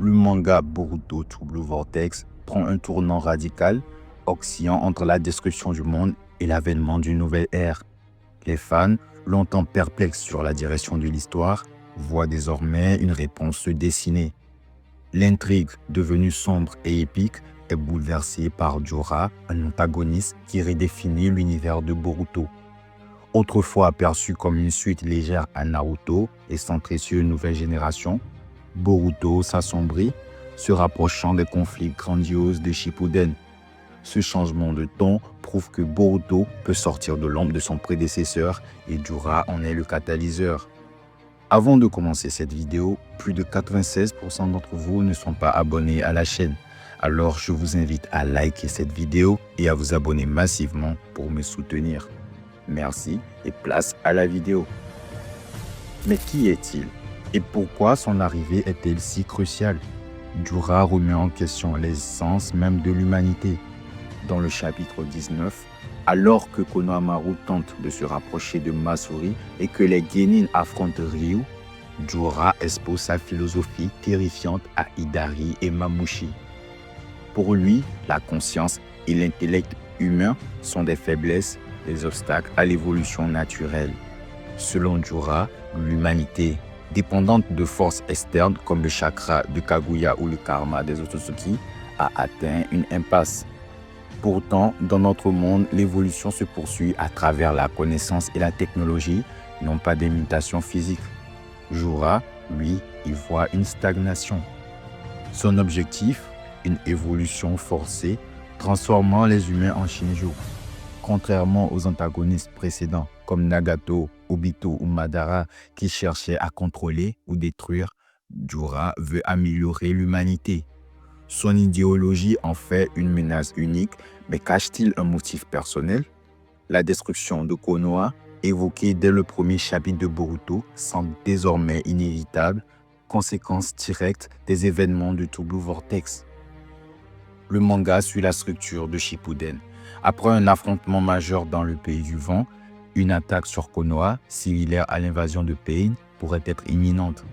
le manga Boruto to Blue Vortex prend un tournant radical, oscillant entre la destruction du monde et l'avènement d'une nouvelle ère. Les fans, longtemps perplexes sur la direction de l'histoire, voient désormais une réponse se dessiner. L'intrigue, devenue sombre et épique, est bouleversée par Dura, un antagoniste qui redéfinit l'univers de Boruto. Autrefois perçu comme une suite légère à Naruto et centré sur une nouvelle génération, Boruto s'assombrit, se rapprochant des conflits grandioses de Shippuden. Ce changement de ton prouve que Boruto peut sortir de l'ombre de son prédécesseur et Dura en est le catalyseur. Avant de commencer cette vidéo, plus de 96% d'entre vous ne sont pas abonnés à la chaîne. Alors je vous invite à liker cette vidéo et à vous abonner massivement pour me soutenir. Merci et place à la vidéo. Mais qui est-il? Et pourquoi son arrivée est-elle si cruciale? Dura remet en question l'essence même de l'humanité. Dans le chapitre 19, alors que Konohamaru tente de se rapprocher de Masuri et que les Genin affrontent Ryu, Dura expose sa philosophie terrifiante à Hidari et Mamushi. Pour lui, la conscience et l'intellect humain sont des faiblesses, des obstacles à l'évolution naturelle. Selon Dura, l'humanité, dépendante de forces externes comme le chakra de Kaguya ou le karma des Otsutsuki, a atteint une impasse. Pourtant, dans notre monde, l'évolution se poursuit à travers la connaissance et la technologie, non pas des mutations physiques. Dura, lui, y voit une stagnation. Son objectif, une évolution forcée, transformant les humains en Shinjo. Contrairement aux antagonistes précédents, comme Nagato, Obito ou Madara, qui cherchaient à contrôler ou détruire, Dura veut améliorer l'humanité. Son idéologie en fait une menace unique, mais cache-t-il un motif personnel? La destruction de Konoha, évoquée dès le premier chapitre de Boruto, semble désormais inévitable, conséquence directe des événements de To Blue Vortex. Le manga suit la structure de Shippuden. Après un affrontement majeur dans le pays du vent, une attaque sur Konoha, similaire à l'invasion de Pain, pourrait être imminente.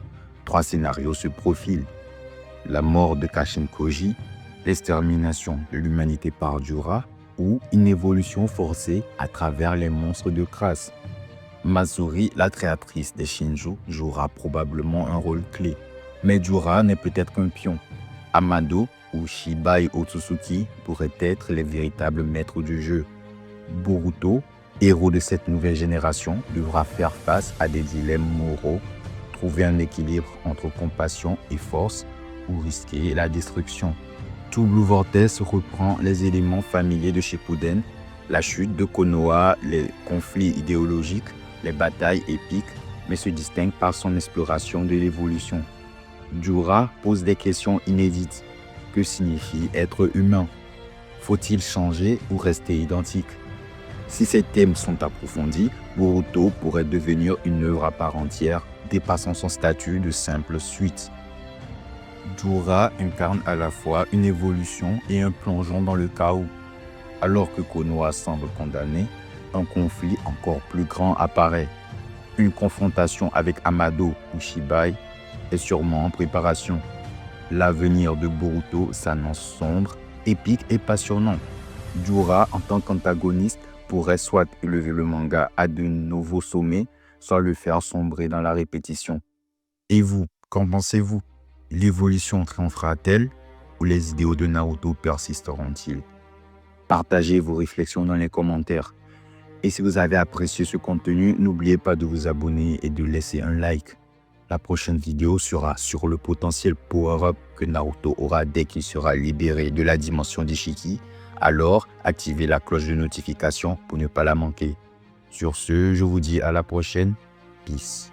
3 scénarios se profilent. La mort de Kashin Koji, l'extermination de l'humanité par Dura ou une évolution forcée à travers les monstres de Crasse. Masuri, la créatrice des Shinjo, jouera probablement un rôle clé. Mais Dura n'est peut-être qu'un pion. Amado ou Shibai Otsutsuki pourraient être les véritables maîtres du jeu. Boruto, héros de cette nouvelle génération, devra faire face à des dilemmes moraux, trouver un équilibre entre compassion et force ou risquer la destruction. To Blue Vortex reprend les éléments familiers de Shippuden, la chute de Konoha, les conflits idéologiques, les batailles épiques, mais se distingue par son exploration de l'évolution. Dura pose des questions inédites. Que signifie être humain? Faut-il changer ou rester identique? Si ces thèmes sont approfondis, Boruto pourrait devenir une œuvre à part entière, dépassant son statut de simple suite. Dura incarne à la fois une évolution et un plongeon dans le chaos. Alors que Konoha semble condamné, un conflit encore plus grand apparaît. Une confrontation avec Amado ou Shibai est sûrement en préparation. L'avenir de Boruto s'annonce sombre, épique et passionnant. Dura, en tant qu'antagoniste, pourrait soit élever le manga à de nouveaux sommets, soit le faire sombrer dans la répétition. Et vous, qu'en pensez-vous? L'évolution triomphera-t-elle ou les idéaux de Naruto persisteront-ils? Partagez vos réflexions dans les commentaires. Et si vous avez apprécié ce contenu, n'oubliez pas de vous abonner et de laisser un like. La prochaine vidéo sera sur le potentiel power-up que Naruto aura dès qu'il sera libéré de la dimension d'Ishiki. Alors, activez la cloche de notification pour ne pas la manquer. Sur ce, je vous dis à la prochaine. Peace.